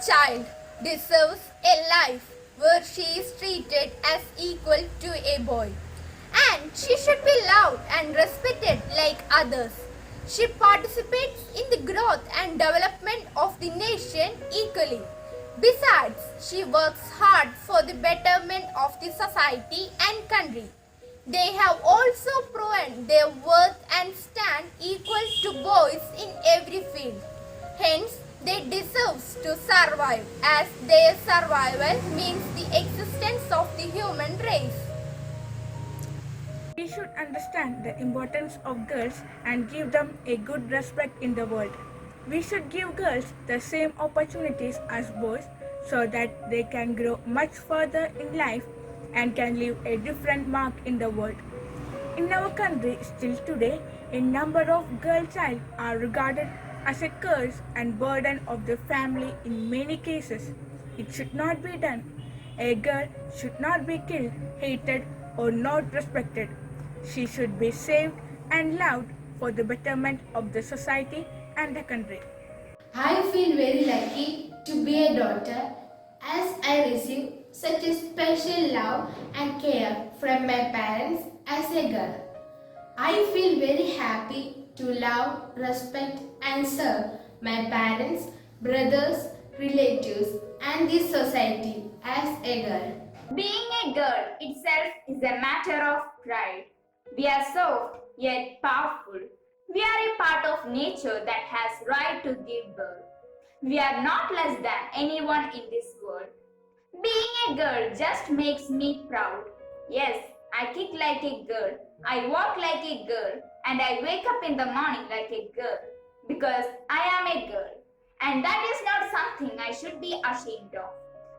child deserves a life where she is treated as equal to a boy. And she should be loved and respected like others. She participates in the growth and development of the nation equally. Besides, she works hard for the betterment of the society and country. They have also proven their worth and stand equal to boys in every field. Hence, they deserve to survive as their survival means the existence of the human race. We should understand the importance of girls and give them a good respect in the world. We should give girls the same opportunities as boys so that they can grow much further in life and can leave a different mark in the world. In our country, still today, a number of girl child are regarded as a curse and burden of the family in many cases. It should not be done. A girl should not be killed, hated, or not respected. She should be saved and loved for the betterment of the society and the country. I feel very lucky to be a daughter as I receive such a special love and care from my parents as a girl. I feel very happy to love, respect and serve my parents, brothers, relatives and the society as a girl. Being a girl itself is a matter of pride. We are soft yet powerful. We are a part of nature that has right to give birth. We are not less than anyone in this world. Being a girl just makes me proud. Yes, I kick like a girl, I walk like a girl, and I wake up in the morning like a girl because I am a girl. And that is not something I should be ashamed of.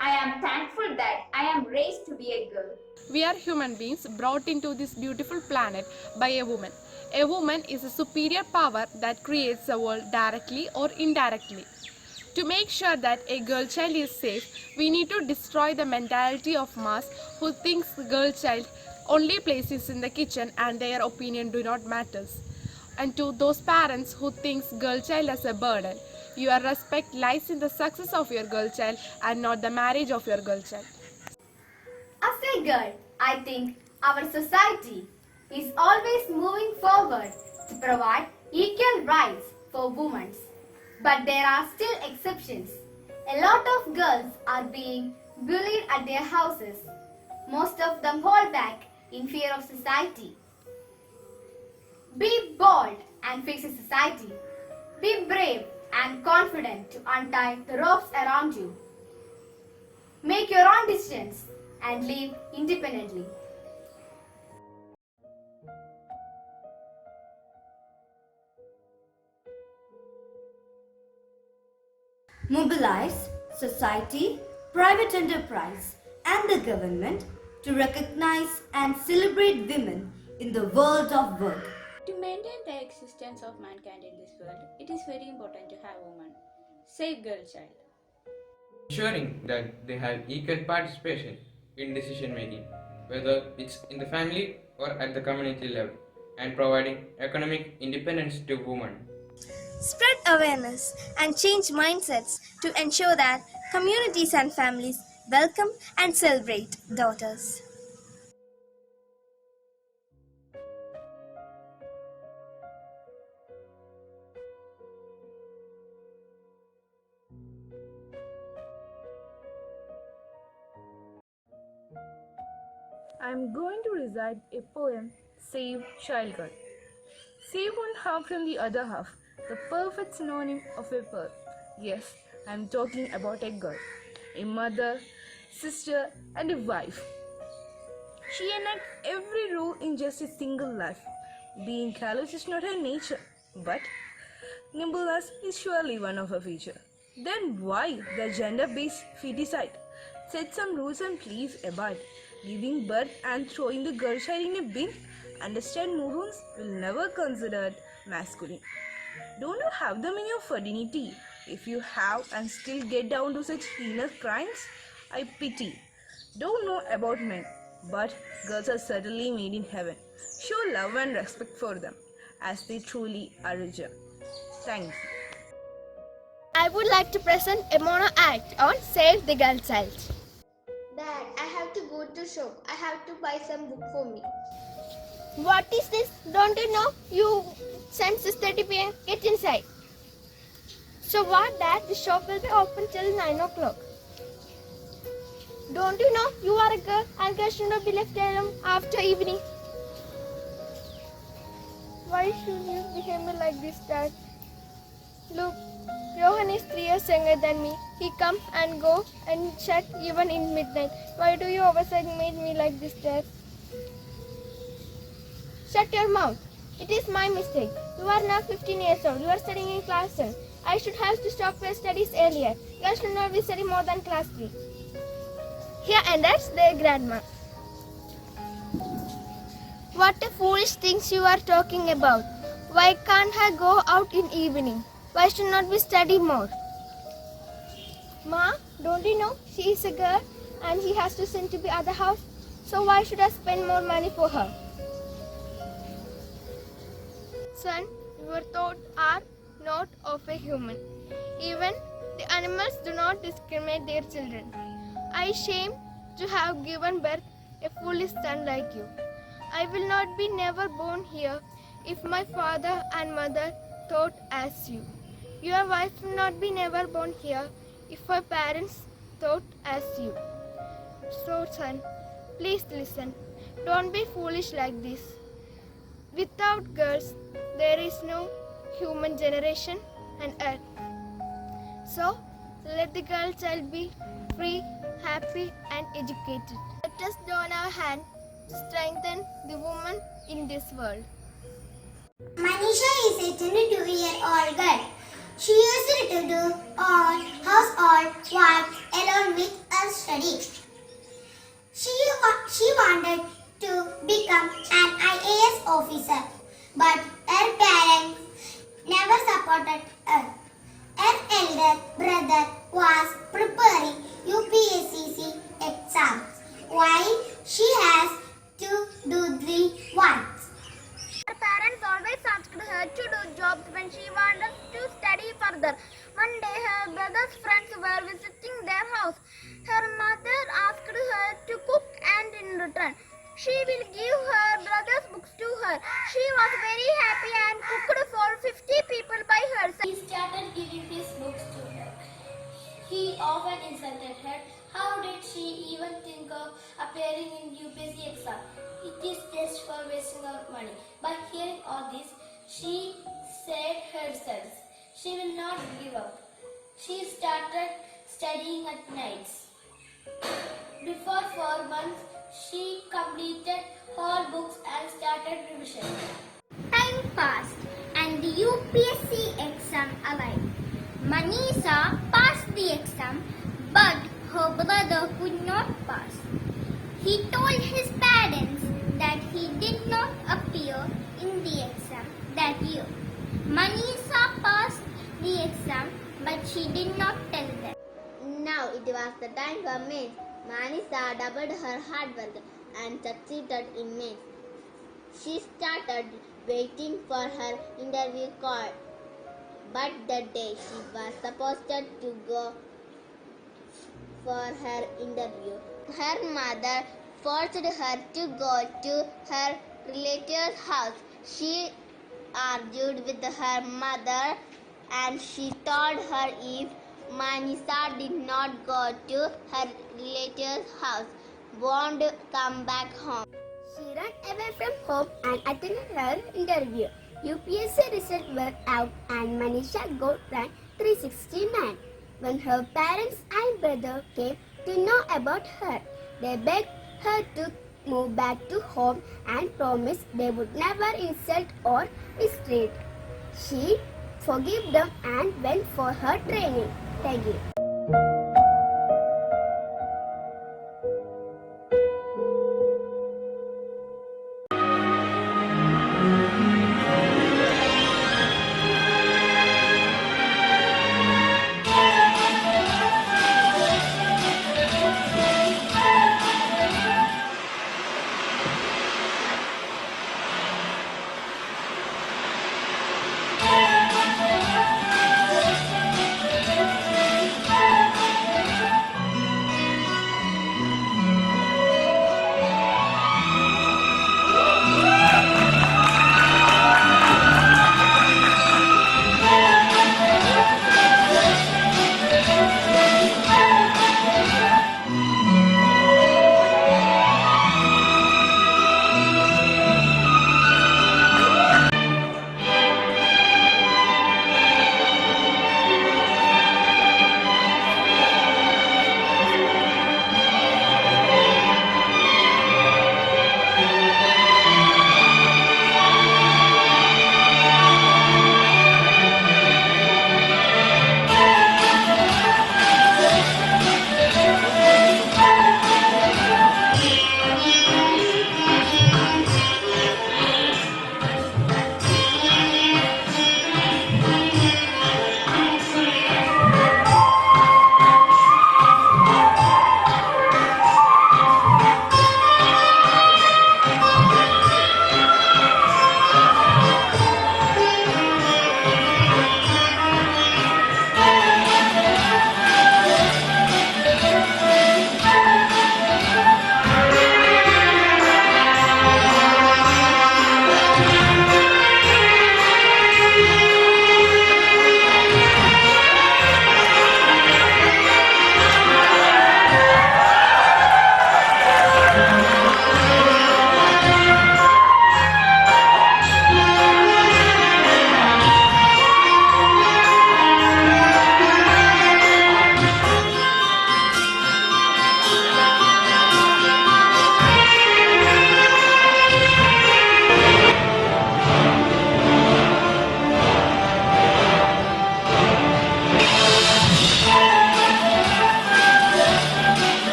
I am thankful that I am raised to be a girl. We are human beings brought into this beautiful planet by a woman. A woman is a superior power that creates the world directly or indirectly. To make sure that a girl child is safe, we need to destroy the mentality of mass who thinks girl child only places in the kitchen and their opinion do not matters. And to those parents who thinks girl child as a burden, your respect lies in the success of your girl child and not the marriage of your girl child. As a girl, I think our society is always moving forward to provide equal rights for women. But there are still exceptions. A lot of girls are being bullied at their houses. Most of them hold back in fear of society. Be bold and face a society. Be brave and confident to untie the ropes around you. Make your own decisions and live independently. Mobilize society, private enterprise, and the government to recognize and celebrate women in the world of work. To maintain the existence of mankind in this world, it is very important to have women. Save girl child. Ensuring that they have equal participation in decision making, whether it's in the family or at the community level, and providing economic independence to women. Spread awareness and change mindsets to ensure that communities and families welcome and celebrate daughters. I am going to recite a poem, Save Child Girl. Save one half from the other half, the perfect synonym of a pearl. Yes, I am talking about a girl, a mother, sister, and a wife. She enacts every role in just a single life. Being callous is not her nature, but nimbleness is surely one of her features. Then why the gender-based feticide? Set some rules and please abide. Giving birth and throwing the girl child in a bin? Understand morons will never consider masculine. Don't you have them in your fraternity? If you have and still get down to such heinous crimes, I pity. Don't know about men, but girls are certainly made in heaven. Show love and respect for them, as they truly are a gem. Thank you. I would like to present a mono act on Save the Girl Child. Dad, I have to go to shop. I have to buy some book for me. What is this? Don't you know? You sent 6:30 p.m. Get inside. So what, Dad? The shop will be open till 9 o'clock. Don't you know you are a girl and girls should not be left alone after evening? Why should you behave me like this, Dad? Look, Johan is 3 years younger than me. He comes and goes and shut even in midnight. Why do you always make me like this, Dad? Shut your mouth. It is my mistake. You are now 15 years old. You are studying in class 10. I should have to stop your studies earlier. Girls should not be studying more than class 3. Here ended their grandma. What a foolish things you are talking about. Why can't I go out in evening? Why should not we study more? Ma, don't you know she is a girl and he has to send to the other house? So why should I spend more money for her? Son, your thoughts are not of a human. Even the animals do not discriminate their children. I shame to have given birth a foolish son like you. I will not be never born here if my father and mother thought as you. Your wife will not be never born here if her parents thought as you. So son, please listen. Don't be foolish like this. Without girls, there is no human generation and earth. So, let the girl child be free, happy and educated. Let us join our hand to strengthen the woman in this world. Manisha is a 22-year-old girl. She used to do all household work along with her studies. She wanted to become an IAS officer, but her parents never supported her. Her elder brother was preparing UPSC exams, while she has to do the ones. Her parents always asked her to do jobs when she wanted to study further. One day her brother's friends were visiting their house. Her mother asked her to cook and in return she will give her brother's books to her. She was very happy and cooked for 50 people by herself. He started giving his books to her. He often insulted her. How did she even think of appearing in UPSC exam? It is just for wasting our money. By hearing all this, she said herself, she will not give up. She started studying at nights. Before 4 months, she completed all books and started revision. Time passed and the UPSC exam arrived. Manisha passed the exam, but her brother could not pass. He told his parents that he did not appear in the exam that year. Manisha passed the exam, but she did not tell them. Now it was the time for maths. Manisha doubled her hard work and succeeded in maths. She started waiting for her interview call, but the day she was supposed to go for her interview, her mother forced her to go to her relative's house. She argued with her mother and she told her if Manisha did not go to her relative's house, won't come back home. She ran away from home and attended her interview. UPSC results were out and Manisha got rank 369. When her parents and brother came to know about her, they begged her to move back to home and promised they would never insult or mistreat. She forgave them and went for her training. Thank you.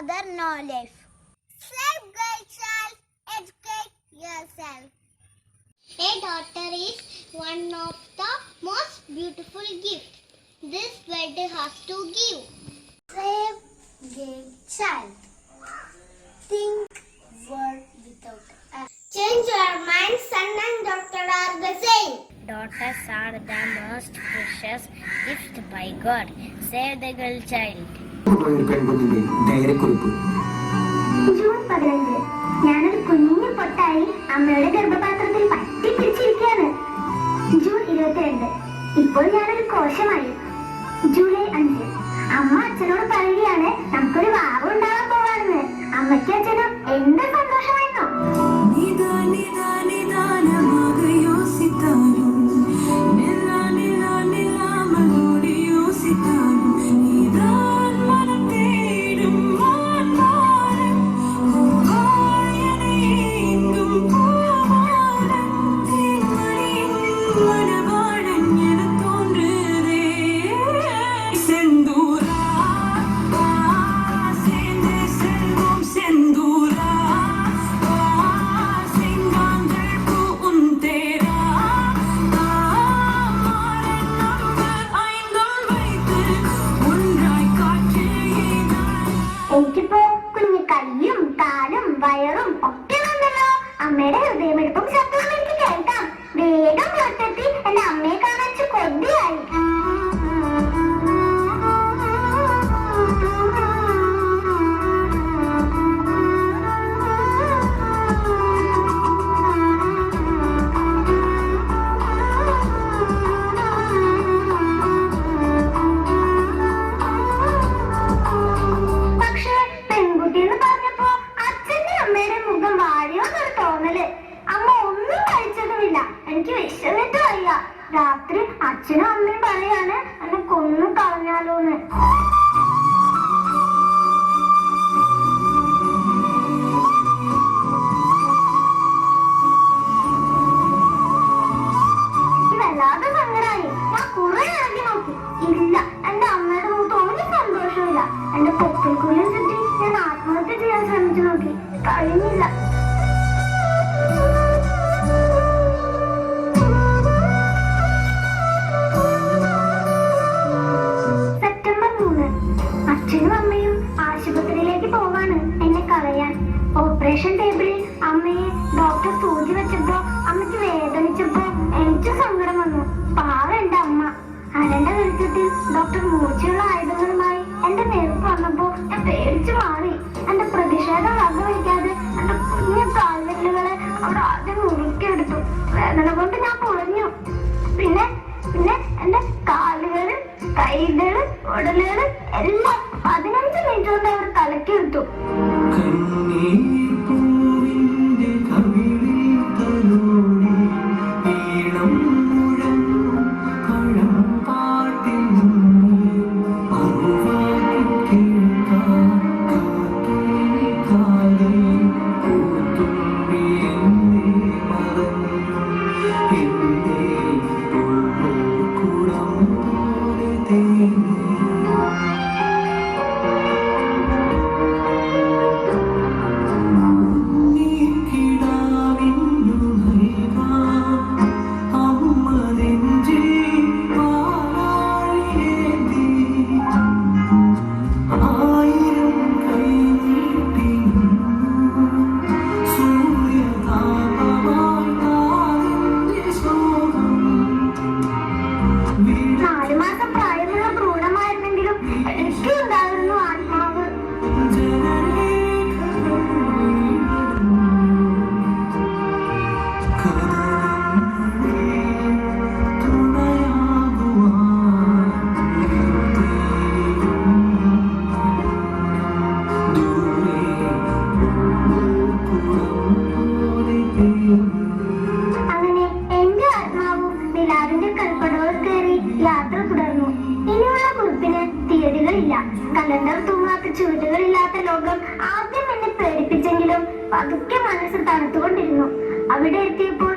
father, no life. Save girl child, educate yourself. A daughter is one of the most beautiful gifts this world has to give. Save girl child. Think world without us. Change your mind, son and daughter are the same. Daughters are the most precious gift by God. Save the girl child. June 15 ഞാനൊരു കുഞ്ഞു പൊട്ടായി അമ്മയുടെ ഗർഭപാത്രത്തിൽ പറ്റിപ്പിടിച്ചിരിക്കുകയാണ്. June 22 ഇപ്പോൾ ഞാനൊരു കോശമായി. July 5 അമ്മ അച്ഛനോട് പറയുകയാണ് നമുക്കൊരു വാവ് ഉണ്ടാവാൻ പോവാണെന്ന്. അമ്മയ്ക്കും അച്ഛനും എന്ത് സന്തോഷമായിരുന്നു. എനിക്കിപ്പോ കുഞ്ഞു കയ്യും കാലും വയറും ഒക്കെ ഉണ്ടല്ലോ. അമ്മയുടെ ഹൃദയമെടുപ്പും ശബ്ദവും എനിക്ക് കേൾക്കാം. വേഗം പുറത്തെത്തി എന്റെ അമ്മയെ കാണാൻ കൊതിയായി. എനിക്ക് വിശന്നിട്ട് വയ്യ. രാത്രി അച്ഛനും അമ്മയും പറയാണ് എന്നെ കൊന്നു കളഞ്ഞാലോന്ന്. വല്ലാതെ സങ്കടമായി. ഞാൻ കുറെ ഇറങ്ങി നോക്കി, ഇല്ല. എന്റെ അമ്മയുടെ മുഖത്ത് ഒരു സന്തോഷമില്ല. എന്റെ പൊക്കിൾക്കുള്ളിൽ ചുറ്റി ഞാൻ ആത്മഹത്യ ചെയ്യാൻ ശ്രമിച്ചു നോക്കി, കഴിഞ്ഞില്ല. അച്ഛനും അമ്മയും ആശുപത്രിയിലേക്ക് പോവാണ് എന്നെ കളയാൻ. ഓപ്പറേഷൻ ടേബിളിൽ അമ്മയെ ഡോക്ടർ സൂചി വെച്ചപ്പോ അമ്മയ്ക്ക് വേദനിച്ചപ്പോ എനിക്ക് സങ്കടം വന്നു. പാവ എന്റെ അമ്മ. അരണ്ട വെളിച്ചത്തിൽ ഡോക്ടർ മൂർച്ചയുള്ള ആയുധങ്ങളുമായി എന്റെ നേർക്ക് വന്നപ്പോ ഞാൻ പേടിച്ചു മാറി. എന്റെ പ്രതിഷേധം വകവയ്ക്കാതെ എന്റെ കുഞ്ഞു കാൽവിരലുകളെ അവിടെ ആദ്യം മുറുക്കിയെടുത്തു. വേദന കൊണ്ട് ഞാൻ പൊളഞ്ഞു. പിന്നെ എന്റെ കാലുകള്, കൈകള്, ഉടലുകള് എല്ലാം 15 മിനിറ്റ് കൊണ്ട് അവർ തലക്കെടുത്തു. കലണ്ടർ തൂങ്ങാത്ത ചുവടുകളില്ലാത്ത ലോകം ആദ്യം എന്നെ പേടിപ്പിച്ചെങ്കിലും പതുക്കെ മനസ്സ് തണുത്തുകൊണ്ടിരുന്നു. അവിടെ എത്തിയപ്പോൾ